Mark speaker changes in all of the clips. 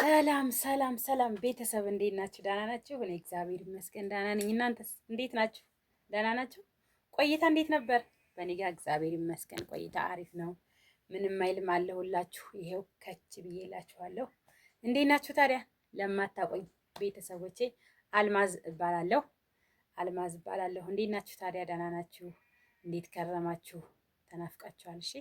Speaker 1: ሰላም ሰላም ሰላም ቤተሰብ እንዴት ናችሁ? ደህና ናችሁ? እኔ እግዚአብሔር ይመስገን ደህና ነኝ። እናንተስ እንዴት ናችሁ? ደህና ናችሁ? ቆይታ እንዴት ነበር? በእኔ ጋር እግዚአብሔር ይመስገን ቆይታ አሪፍ ነው። ምንም አይልም አለሁላችሁ። ይሄው ከች ብዬላችኋለሁ። እንዴት ናችሁ ታዲያ? ለማታውቁኝ ቤተሰቦቼ አልማዝ እባላለሁ። አልማዝ እባላለሁ። እንዴት ናችሁ ታዲያ? ደህና ናችሁ? እንዴት ከረማችሁ? ተናፍቃችኋል? እሺ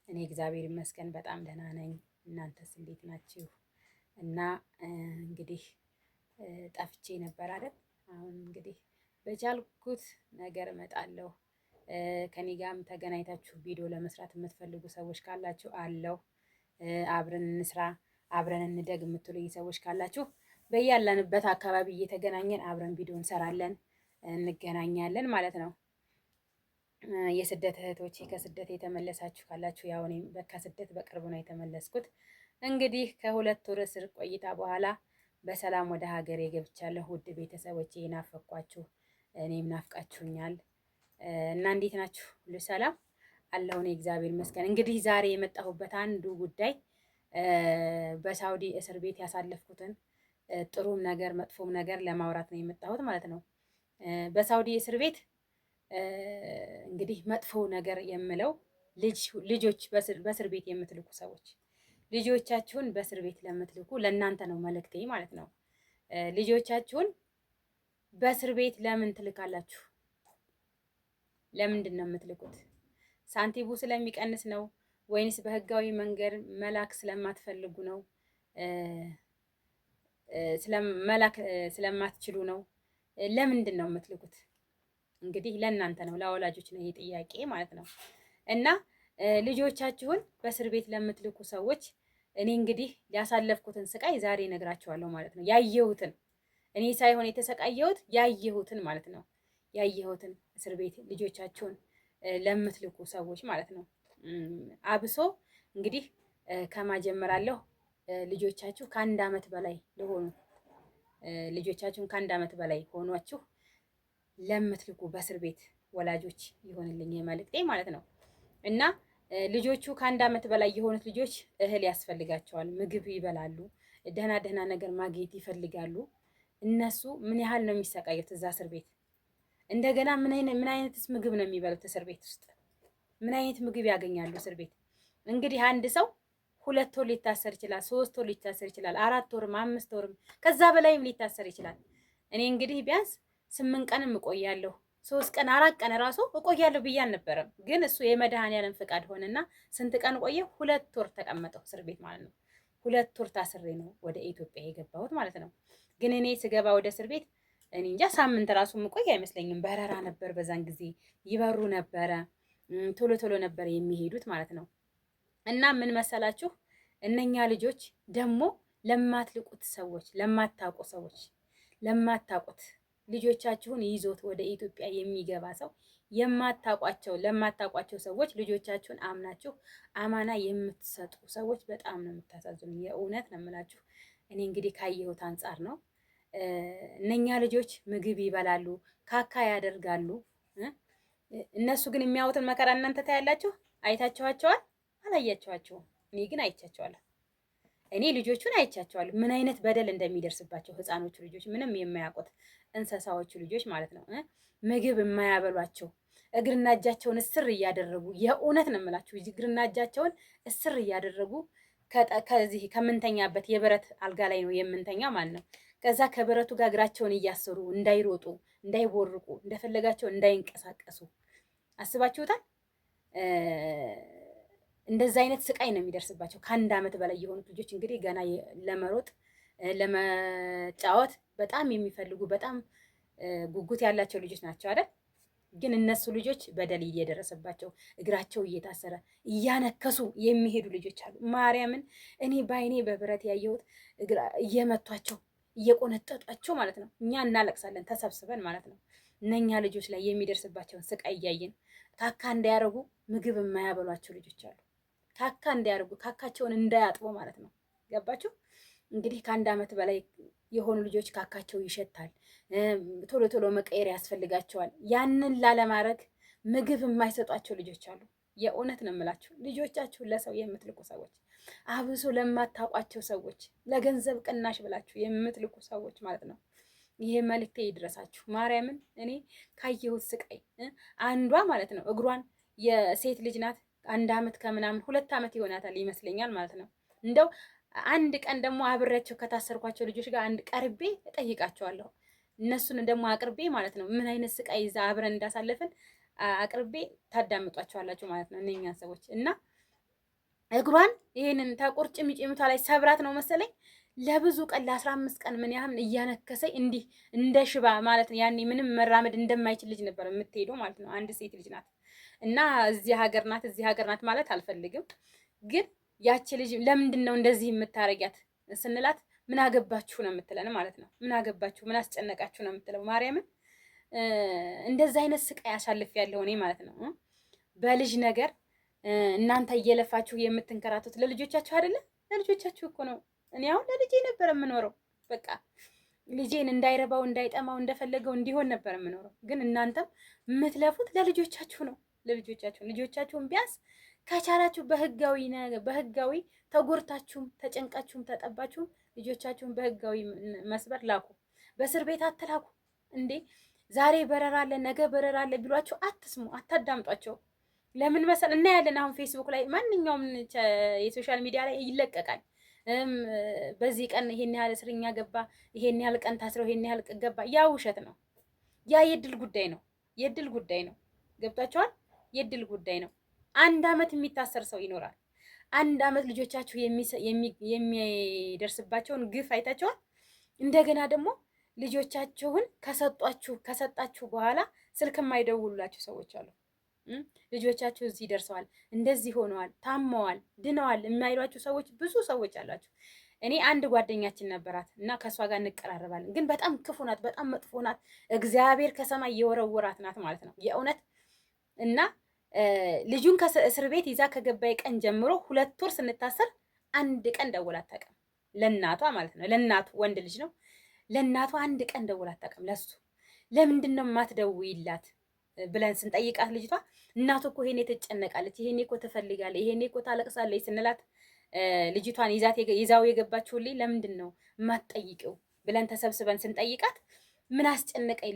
Speaker 1: እኔ እግዚአብሔር ይመስገን በጣም ደህና ነኝ። እናንተስ እንዴት ናችሁ? እና እንግዲህ ጠፍቼ ነበር አይደል? አሁን እንግዲህ በቻልኩት ነገር እመጣለሁ። ከኔ ጋርም ተገናኝታችሁ ቪዲዮ ለመስራት የምትፈልጉ ሰዎች ካላችሁ አለው አብረን እንስራ፣ አብረን እንደግ የምትሉኝ ሰዎች ካላችሁ በያለንበት አካባቢ እየተገናኘን አብረን ቪዲዮ እንሰራለን፣ እንገናኛለን ማለት ነው። የስደት እህቶቼ ከስደት የተመለሳችሁ ካላችሁ ያው እኔም ከስደት በቅርቡ ነው የተመለስኩት። እንግዲህ ከሁለት ወር እስር ቆይታ በኋላ በሰላም ወደ ሀገሬ ገብቻለሁ። ውድ ቤተሰቦቼ ናፈኳችሁ፣ እኔም ናፍቃችሁኛል እና እንዴት ናችሁ? ሁሉ ሰላም አለሁ እኔ እግዚአብሔር ይመስገን። እንግዲህ ዛሬ የመጣሁበት አንዱ ጉዳይ በሳውዲ እስር ቤት ያሳለፍኩትን ጥሩም ነገር መጥፎም ነገር ለማውራት ነው የመጣሁት ማለት ነው። በሳውዲ እስር ቤት እንግዲህ መጥፎ ነገር የምለው ልጆች በእስር ቤት የምትልኩ ሰዎች ልጆቻችሁን በእስር ቤት ለምትልኩ ለእናንተ ነው መልእክቴ ማለት ነው። ልጆቻችሁን በእስር ቤት ለምን ትልካላችሁ? ለምንድን ነው የምትልኩት? ሳንቲሙ ስለሚቀንስ ነው ወይንስ በህጋዊ መንገድ መላክ ስለማትፈልጉ ነው? መላክ ስለማትችሉ ነው? ለምንድን ነው የምትልኩት? እንግዲህ ለእናንተ ነው፣ ለወላጆች ነው ይሄ ጥያቄ ማለት ነው። እና ልጆቻችሁን በእስር ቤት ለምትልኩ ሰዎች እኔ እንግዲህ ያሳለፍኩትን ስቃይ ዛሬ እነግራችኋለሁ ማለት ነው። ያየሁትን እኔ ሳይሆን የተሰቃየሁት ያየሁትን ማለት ነው። ያየሁትን እስር ቤት ልጆቻችሁን ለምትልኩ ሰዎች ማለት ነው። አብሶ እንግዲህ ከማጀመራለሁ ልጆቻችሁ ከአንድ ዓመት በላይ ለሆኑ ልጆቻችሁን ከአንድ ዓመት በላይ ሆኗችሁ ለምትልኩ በእስር ቤት ወላጆች ይሆንልኝ መልእክቴ ማለት ነው። እና ልጆቹ ከአንድ ዓመት በላይ የሆኑት ልጆች እህል ያስፈልጋቸዋል፣ ምግብ ይበላሉ፣ ደህና ደህና ነገር ማግኘት ይፈልጋሉ። እነሱ ምን ያህል ነው የሚሰቃዩት እዛ እስር ቤት? እንደገና ምን አይነትስ ምግብ ነው የሚበሉት እስር ቤት ውስጥ? ምን አይነት ምግብ ያገኛሉ እስር ቤት? እንግዲህ አንድ ሰው 2 ወር ሊታሰር ይችላል፣ 3 ወር ሊታሰር ይችላል፣ 4 ወርም 5 ወርም ከዛ በላይም ሊታሰር ይችላል። እኔ እንግዲህ ቢያንስ 8 ቀንም እቆያለሁ፣ 3 ቀን 4 ቀን ራሱ እቆያለሁ ብዬ አልነበረም። ግን እሱ የመድኃኒዓለም ፍቃድ ሆነና ስንት ቀን ቆየ? 2 ወር ተቀመጠው እስር ቤት ማለት ነው። 2 ወር ታስሬ ነው ወደ ኢትዮጵያ የገባሁት ማለት ነው። ግን እኔ ስገባ ወደ እስር ቤት እኔ እንጃ ሳምንት ራሱ የምቆይ አይመስለኝም። በረራ ነበር በዛን ጊዜ፣ ይበሩ ነበረ፣ ቶሎ ቶሎ ነበር የሚሄዱት ማለት ነው። እና ምን መሰላችሁ እነኛ ልጆች ደግሞ ለማትልቁት ሰዎች፣ ለማታውቁ ሰዎች፣ ለማታውቁት ልጆቻችሁን ይዞት ወደ ኢትዮጵያ የሚገባ ሰው ለማታውቋቸው ሰዎች ልጆቻችሁን አምናችሁ አማና የምትሰጡ ሰዎች በጣም ነው የምታሳዝኑ። የእውነት ነው የምላችሁ። እኔ እንግዲህ ካየሁት አንጻር ነው። እነኛ ልጆች ምግብ ይበላሉ፣ ካካ ያደርጋሉ። እነሱ ግን የሚያዩትን መከራ እናንተ ታያላችሁ። አይታችኋቸዋል? አላያችኋቸውም? እኔ ግን አይቻቸዋለሁ። እኔ ልጆቹን አይቻቸዋለሁ፣ ምን አይነት በደል እንደሚደርስባቸው ህፃኖቹ ልጆች፣ ምንም የማያውቁት እንስሳዎቹ ልጆች ማለት ነው። ምግብ የማያበሏቸው እግርና እጃቸውን እስር እያደረጉ፣ የእውነት ነው የምላችሁ፣ እግርና እጃቸውን እስር እያደረጉ ከዚህ ከምንተኛበት የብረት አልጋ ላይ ነው የምንተኛ ማለት ነው። ከዛ ከብረቱ ጋር እግራቸውን እያሰሩ እንዳይሮጡ፣ እንዳይቦርቁ፣ እንደፈለጋቸው እንዳይንቀሳቀሱ አስባችሁታል? እንደዛ አይነት ስቃይ ነው የሚደርስባቸው። ከአንድ ዓመት በላይ የሆኑት ልጆች እንግዲህ ገና ለመሮጥ ለመጫወት በጣም የሚፈልጉ በጣም ጉጉት ያላቸው ልጆች ናቸው አይደል? ግን እነሱ ልጆች በደል እየደረሰባቸው እግራቸው እየታሰረ እያነከሱ የሚሄዱ ልጆች አሉ። ማርያምን እኔ በአይኔ በብረት ያየሁት እየመቷቸው እየቆነጠጧቸው ማለት ነው። እኛ እናለቅሳለን ተሰብስበን ማለት ነው። እነኛ ልጆች ላይ የሚደርስባቸውን ስቃይ እያየን ካካ እንዳያረጉ ምግብ የማያበሏቸው ልጆች አሉ። ካካ እንዳያረጉ ካካቸውን እንዳያጥቡ ማለት ነው። ገባችሁ? እንግዲህ ከአንድ ዓመት በላይ የሆኑ ልጆች ካካቸው ይሸታል፣ ቶሎ ቶሎ መቀየር ያስፈልጋቸዋል። ያንን ላለማድረግ ምግብ የማይሰጧቸው ልጆች አሉ። የእውነት ነው የምላችሁ። ልጆቻችሁን ለሰው የምትልቁ ሰዎች አብሶ ለማታውቋቸው ሰዎች ለገንዘብ ቅናሽ ብላችሁ የምትልኩ ሰዎች ማለት ነው። ይሄ መልእክቴ ይድረሳችሁ። ማርያምን እኔ ካየሁት ስቃይ አንዷ ማለት ነው እግሯን የሴት ልጅ ናት 1 ዓመት ከምናምን 2 ዓመት ይሆናታል ይመስለኛል ማለት ነው። እንደው አንድ ቀን ደግሞ አብሬያቸው ከታሰርኳቸው ልጆች ጋር አንድ ቀርቤ እጠይቃቸዋለሁ። እነሱን ደግሞ አቅርቤ ማለት ነው ምን አይነት ስቃይ ይዛ አብረን እንዳሳለፍን አቅርቤ ታዳምጧቸዋላችሁ ማለት ነው እነኛ ሰዎች እና እግሯን ይሄንን ተቁርጭምጭሚቷ ላይ ሰብራት ነው መሰለኝ ለብዙ ቀን ለ15 ቀን ምን ያህል እያነከሰኝ እንዲህ እንደ ሽባ ማለት ነው። ያኔ ምንም መራመድ እንደማይችል ልጅ ነበር የምትሄደው ማለት ነው። አንድ ሴት ልጅ ናት እና እዚህ ሀገር ናት ማለት አልፈልግም፣ ግን ያቺ ልጅ ለምንድን ነው እንደዚህ የምታረጊያት ስንላት ምን አገባችሁ ነው የምትለን ማለት ነው። ምን አገባችሁ፣ ምን አስጨነቃችሁ ነው የምትለው። ማርያምን እንደዚህ አይነት ስቃይ አሳልፍ ያለው እኔ ማለት ነው። በልጅ ነገር እናንተ እየለፋችሁ የምትንከራቱት ለልጆቻችሁ አይደለ? ለልጆቻችሁ እኮ ነው። እኔ አሁን ለልጄ ነበር የምኖረው። በቃ ልጄን እንዳይረባው እንዳይጠማው እንደፈለገው እንዲሆን ነበር የምኖረው። ግን እናንተም የምትለፉት ለልጆቻችሁ ነው። ልጆቻችሁን ቢያንስ ከቻላችሁ በህጋዊ ተጎርታችሁም ተጨንቃችሁም ተጠባችሁም ልጆቻችሁን በህጋዊ መስበር ላኩ። በእስር ቤት አትላኩ እንዴ! ዛሬ በረራ አለ ነገ በረራ አለ ቢሏችሁ አትስሙ፣ አታዳምጧቸው። ለምን መሰል እናያለን። አሁን ፌስቡክ ላይ ማንኛውም የሶሻል ሚዲያ ላይ ይለቀቃል። በዚህ ቀን ይሄን ያህል እስረኛ ገባ፣ ይሄን ያህል ቀን ታስረው ይሄን ያህል ገባ። ያ ውሸት ነው። ያ የድል ጉዳይ ነው። የድል ጉዳይ ነው። ገብታችኋል? የድል ጉዳይ ነው። 1 ዓመት የሚታሰር ሰው ይኖራል። 1 ዓመት ልጆቻችሁ የሚደርስባቸውን ግፍ አይታችኋል። እንደገና ደግሞ ልጆቻችሁን ከሰጣችሁ በኋላ ስልክ የማይደውሉላችሁ ሰዎች አሉ። ልጆቻችሁ እዚህ ደርሰዋል፣ እንደዚህ ሆነዋል፣ ታመዋል፣ ድነዋል የማይሏችሁ ሰዎች ብዙ ሰዎች አላችሁ። እኔ አንድ ጓደኛችን ነበራት እና ከእሷ ጋር እንቀራረባለን። ግን በጣም ክፉ ናት፣ በጣም መጥፎ ናት። እግዚአብሔር ከሰማይ የወረወራት ናት ማለት ነው የእውነት እና ልጁን ከእስር ቤት ይዛ ከገባይ ቀን ጀምሮ 2 ወር ስንታሰር 1 ቀን ደውላ አታውቅም። ለእናቷ ማለት ነው። ለእናቱ ወንድ ልጅ ነው። ለእናቷ 1 ቀን ደውላ አታውቅም። ለሱ ለምንድን ነው የማትደውይላት ብለን ስንጠይቃት ልጅቷ እናቱ እኮ ይሄኔ ትጨነቃለች፣ ይሄኔ እኮ ትፈልጋለች፣ ይሄኔ እኮ ታለቅሳለች ስንላት ልጅቷን ይዛው የገባችሁልኝ ለምንድን ነው የማትጠይቂው ብለን ተሰብስበን ስንጠይቃት ምን አስጨነቀኝ፣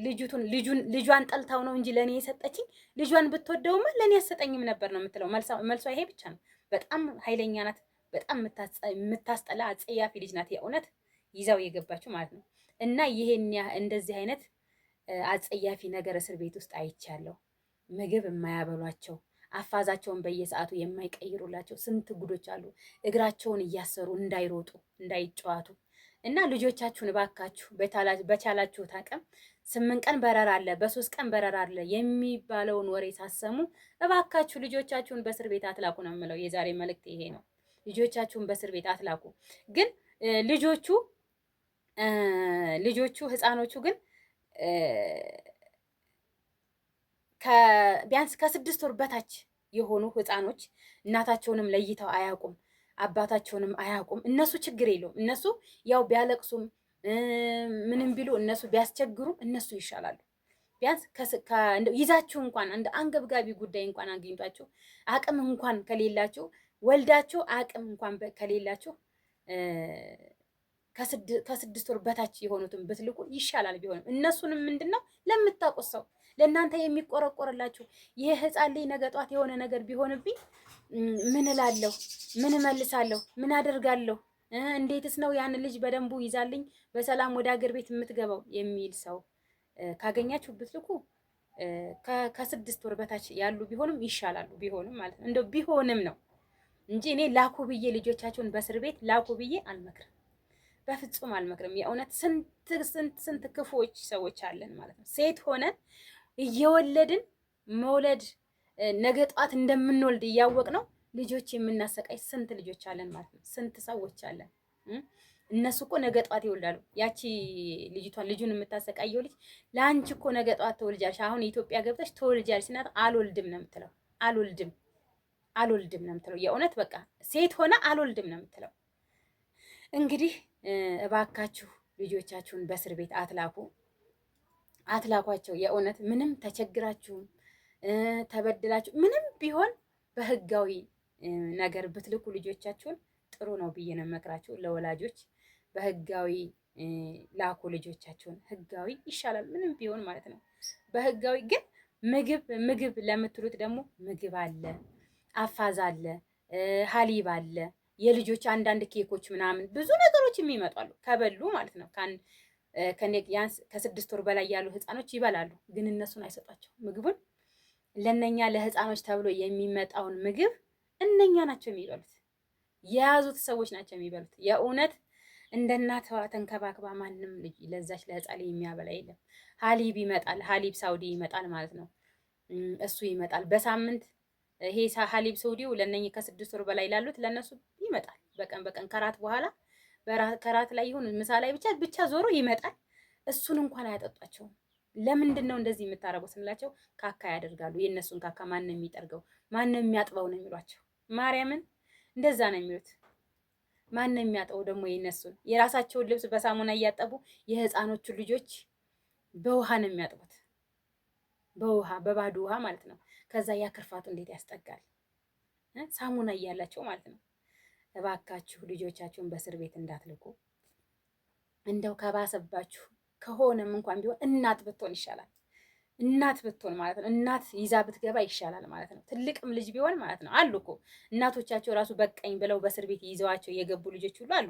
Speaker 1: ልጇን ጠልታው ነው እንጂ ለኔ የሰጠችኝ፣ ልጇን ብትወደውማ ለኔ ያሰጠኝም ነበር ነው የምትለው። መልሷ ይሄ ብቻ ነው። በጣም ኃይለኛ ናት። በጣም የምታስጠላ አጸያፊ ልጅ ናት የእውነት ይዛው የገባችሁ ማለት ነው። እና ይሄን እንደዚህ አይነት አጸያፊ ነገር እስር ቤት ውስጥ አይቻለሁ። ምግብ የማያበሏቸው አፋዛቸውን በየሰዓቱ የማይቀይሩላቸው ስንት ጉዶች አሉ። እግራቸውን እያሰሩ እንዳይሮጡ እንዳይጫዋቱ እና ልጆቻችሁን እባካችሁ በቻላችሁት አቅም 8 ቀን በረራ አለ፣ በ3 ቀን በረራ አለ የሚባለውን ወሬ ሳሰሙ እባካችሁ ልጆቻችሁን በእስር ቤት አትላኩ ነው የምለው። የዛሬ መልእክት ይሄ ነው። ልጆቻችሁን በእስር ቤት አትላኩ። ግን ልጆቹ ህፃኖቹ ግን ቢያንስ ከ6 ወር በታች የሆኑ ህፃኖች እናታቸውንም ለይተው አያውቁም፣ አባታቸውንም አያውቁም። እነሱ ችግር የለውም። እነሱ ያው ቢያለቅሱም ምንም ቢሉ እነሱ ቢያስቸግሩም እነሱ ይሻላሉ። ቢያንስ ይዛችሁ እንኳን እንደ አንገብጋቢ ጉዳይ እንኳን አግኝቷችሁ አቅም እንኳን ከሌላችሁ ወልዳችሁ አቅም እንኳን ከሌላችሁ ከ6 ወር በታች የሆኑትን ብትልቁ ይሻላል። ቢሆንም እነሱንም ምንድነው ለምታውቁት ሰው ለእናንተ የሚቆረቆርላችሁ ይሄ ህፃን ልጅ ነገ ጧት የሆነ ነገር ቢሆንብኝ ምን እላለሁ? ምን እመልሳለሁ? ምን አደርጋለሁ? እንዴትስ ነው ያን ልጅ በደንቡ ይዛልኝ በሰላም ወደ ሀገር ቤት የምትገባው የሚል ሰው ካገኛችሁ ብትልኩ ከ6 ወር በታች ያሉ ቢሆንም ይሻላሉ። ቢሆንም ማለት ነው እንደው ቢሆንም ነው እንጂ እኔ ላኩ ብዬ ልጆቻቸውን በእስር ቤት ላኩ ብዬ አልመክርም። በፍጹም አልመክርም። የእውነት ስንት ክፉዎች ሰዎች አለን ማለት ነው። ሴት ሆነን እየወለድን መውለድ ነገ ጧት እንደምንወልድ እያወቅ ነው ልጆች የምናሰቃይ ስንት ልጆች አለን ማለት ነው። ስንት ሰዎች አለን። እነሱ እኮ ነገ ጧት ይወልዳሉ። ያቺ ልጁን የምታሰቃየው ልጅ ለአንቺ እኮ ነገ ጧት ትወልጃለሽ፣ አሁን ኢትዮጵያ ገብተሽ ትወልጃለሽ ሲናት አልወልድም ነው የምትለው። አልወልድም ነው የምትለው። የእውነት በቃ ሴት ሆነ አልወልድም ነው የምትለው። እንግዲህ እባካችሁ ልጆቻችሁን በእስር ቤት አትላኳቸው። የእውነት ምንም ተቸግራችሁም ተበድላችሁ ምንም ቢሆን በህጋዊ ነገር ብትልኩ ልጆቻችሁን ጥሩ ነው ብዬ ነው የምመክራችሁ። ለወላጆች በህጋዊ ላኩ ልጆቻቸውን። ህጋዊ ይሻላል ምንም ቢሆን ማለት ነው። በህጋዊ ግን ምግብ ለምትሉት ደግሞ ምግብ አለ፣ አፋዝ አለ፣ ሀሊብ አለ፣ የልጆች አንዳንድ ኬኮች ምናምን ብዙ ነገሮች የሚመጣሉ ከበሉ ማለት ነው። ከ6 ወር በላይ ያሉ ህፃኖች ይበላሉ፣ ግን እነሱን አይሰጧቸው ምግቡን። ለነኛ ለህፃኖች ተብሎ የሚመጣውን ምግብ እነኛ ናቸው የሚበሉት፣ የያዙት ሰዎች ናቸው የሚበሉት። የእውነት እንደ እናቷ ተንከባክባ ማንም ልጅ ለዛች ለህፃን የሚያበላ የለም። ሀሊብ ይመጣል፣ ሀሊብ ሳውዲ ይመጣል ማለት ነው። እሱ ይመጣል በሳምንት ይሄ ሀሊብ ሳውዲው ለነኚህ ከ6 ወር በላይ ላሉት ለነሱ ይመጣል። በቀን ከራት በኋላ ከራት ላይ ይሁን ምሳ ላይ ብቻ ዞሮ ይመጣል። እሱን እንኳን አያጠጧቸውም። ለምንድን ነው እንደዚህ የምታረጉት ስንላቸው ካካ ያደርጋሉ። የእነሱን ካካ ማን ነው የሚጠርገው? ማን ነው የሚያጥበው ነው የሚሏቸው። ማርያምን እንደዛ ነው የሚሉት። ማን ነው የሚያጥበው ደግሞ የእነሱን? የራሳቸውን ልብስ በሳሙና እያጠቡ የህፃኖቹን ልጆች በውሃ ነው የሚያጥቡት። በውሃ በባዶ ውሃ ማለት ነው። ከዛ ያ ክርፋቱ እንዴት ያስጠጋል! ሳሙና እያላቸው ማለት ነው። እባካችሁ ልጆቻችሁን በእስር ቤት እንዳትልኩ። እንደው ከባሰባችሁ ከሆነም እንኳን ቢሆን እናት ብትሆን ይሻላል። እናት ብትሆን ማለት ነው። እናት ይዛ ብትገባ ይሻላል ማለት ነው። ትልቅም ልጅ ቢሆን ማለት ነው። አሉ እኮ እናቶቻቸው ራሱ በቀኝ ብለው በእስር ቤት ይዘዋቸው የገቡ ልጆች ሁሉ አሉ።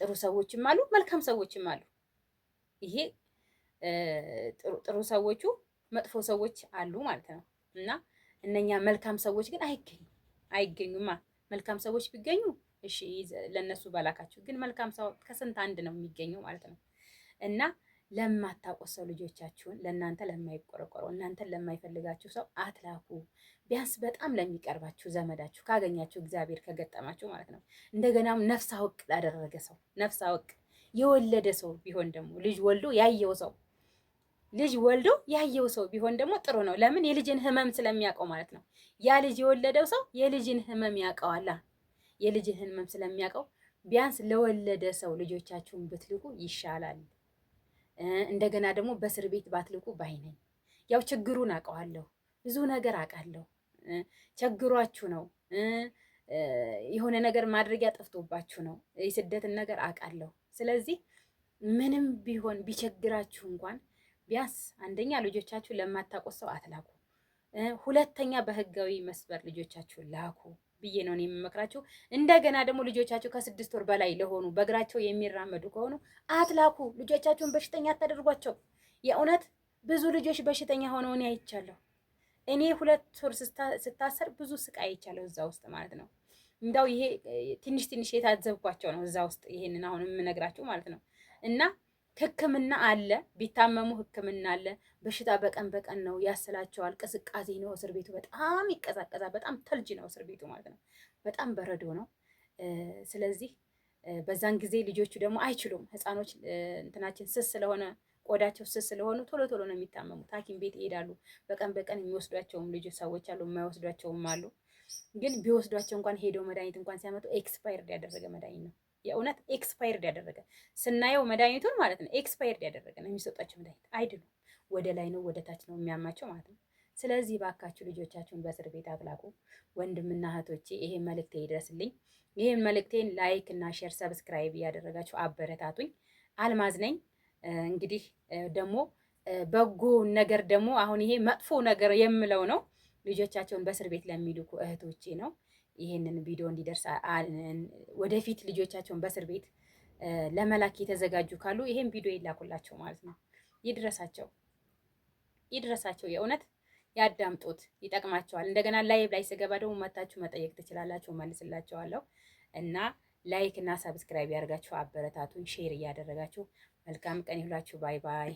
Speaker 1: ጥሩ ሰዎችም አሉ፣ መልካም ሰዎችም አሉ። ይሄ ጥሩ ሰዎቹ መጥፎ ሰዎች አሉ ማለት ነው። እና እነኛ መልካም ሰዎች ግን አይገኙማ። መልካም ሰዎች ቢገኙ እሺ ለነሱ ባላካችሁ፣ ግን መልካም ሰው ከስንት አንድ ነው የሚገኘው ማለት ነው። እና ለማታውቁት ሰው ልጆቻችሁን ለእናንተ ለማይቆረቆረው እናንተን ለማይፈልጋችሁ ሰው አትላኩ። ቢያንስ በጣም ለሚቀርባችሁ ዘመዳችሁ ካገኛችሁ እግዚአብሔር ከገጠማችሁ ማለት ነው። እንደገናም ነፍስ አውቅ ላደረገ ሰው ነፍስ አውቅ የወለደ ሰው ቢሆን ደግሞ ልጅ ወልዶ ያየው ሰው ቢሆን ደግሞ ጥሩ ነው። ለምን? የልጅን ህመም ስለሚያውቀው ማለት ነው። ያ ልጅ የወለደው ሰው የልጅን ህመም ያውቀዋላ። የልጅን ህመም ስለሚያውቀው ቢያንስ ለወለደ ሰው ልጆቻችሁን ብትልኩ ይሻላል። እንደገና ደግሞ በእስር ቤት ባትልኩ ባይነኝ። ያው ችግሩን አውቀዋለሁ፣ ብዙ ነገር አውቃለሁ። ቸግሯችሁ ነው፣ የሆነ ነገር ማድረጊያ ጠፍቶባችሁ ነው። የስደትን ነገር አውቃለሁ። ስለዚህ ምንም ቢሆን ቢቸግራችሁ እንኳን ቢያንስ አንደኛ ልጆቻችሁ ለማታውቁት ሰው አትላኩ። ሁለተኛ በህጋዊ መስበር ልጆቻችሁ ላኩ ብዬ ነው የምመክራችሁ። እንደገና ደግሞ ልጆቻችሁ ከ6 ወር በላይ ለሆኑ በእግራቸው የሚራመዱ ከሆኑ አትላኩ። ልጆቻችሁን በሽተኛ አታደርጓቸው። የእውነት ብዙ ልጆች በሽተኛ ሆነው እኔ አይቻለሁ። እኔ 2 ወር ስታሰር ብዙ ስቃይ አይቻለሁ እዛ ውስጥ ማለት ነው። እንዳው ይሄ ትንሽ የታዘብኳቸው ነው እዛ ውስጥ ይሄንን አሁን የምነግራችሁ ማለት ነው። እና ህክምና አለ፣ ቢታመሙ ህክምና አለ። በሽታ በቀን ነው ያስላቸዋል። ቅዝቃዜ ነው እስር ቤቱ፣ በጣም ይቀዛቀዛል። በጣም ተልጅ ነው እስር ቤቱ ማለት ነው። በጣም በረዶ ነው። ስለዚህ በዛን ጊዜ ልጆቹ ደግሞ አይችሉም። ህፃኖች እንትናችን ስስ ስለሆነ ቆዳቸው ስስ ስለሆኑ ቶሎ ነው የሚታመሙት። ሐኪም ቤት ይሄዳሉ። በቀን የሚወስዷቸውም ልጆች ሰዎች አሉ፣ የማይወስዷቸውም አሉ። ግን ቢወስዷቸው እንኳን ሄደው መድኃኒት እንኳን ሲያመጡ ኤክስፓየርድ ያደረገ መድኃኒት ነው። የእውነት ኤክስፓየርድ ያደረገ ስናየው መድኃኒቱን ማለት ነው ኤክስፓየርድ ያደረገ ነው የሚሰጣቸው መድኃኒት። አይድኑ፣ ወደ ላይ ነው ወደ ታች ነው የሚያማቸው ማለት ነው። ስለዚህ ባካችሁ ልጆቻችሁን በእስር ቤት አትላኩ። ወንድምና እህቶቼ ይሄ መልእክቴ ይድረስልኝ። ይሄን መልእክቴን ላይክ እና ሼር ሰብስክራይብ እያደረጋችሁ አበረታቱኝ። አልማዝ ነኝ። እንግዲህ ደግሞ በጎ ነገር ደግሞ አሁን ይሄ መጥፎ ነገር የምለው ነው ልጆቻቸውን በእስር ቤት ለሚልኩ እህቶቼ ነው። ይሄንን ቪዲዮ እንዲደርስ ወደፊት ልጆቻቸውን በእስር ቤት ለመላክ የተዘጋጁ ካሉ ይሄን ቪዲዮ ይላኩላቸው ማለት ነው። ይድረሳቸው። የእውነት ያዳምጡት፣ ይጠቅማቸዋል። እንደገና ላይቭ ላይ ስገባ ደግሞ መታችሁ መጠየቅ ትችላላችሁ፣ መልስላቸዋለሁ። እና ላይክ እና ሰብስክራይብ ያደርጋችሁ አበረታቱን፣ ሼር እያደረጋችሁ መልካም ቀን ይሁላችሁ። ባይ ባይ።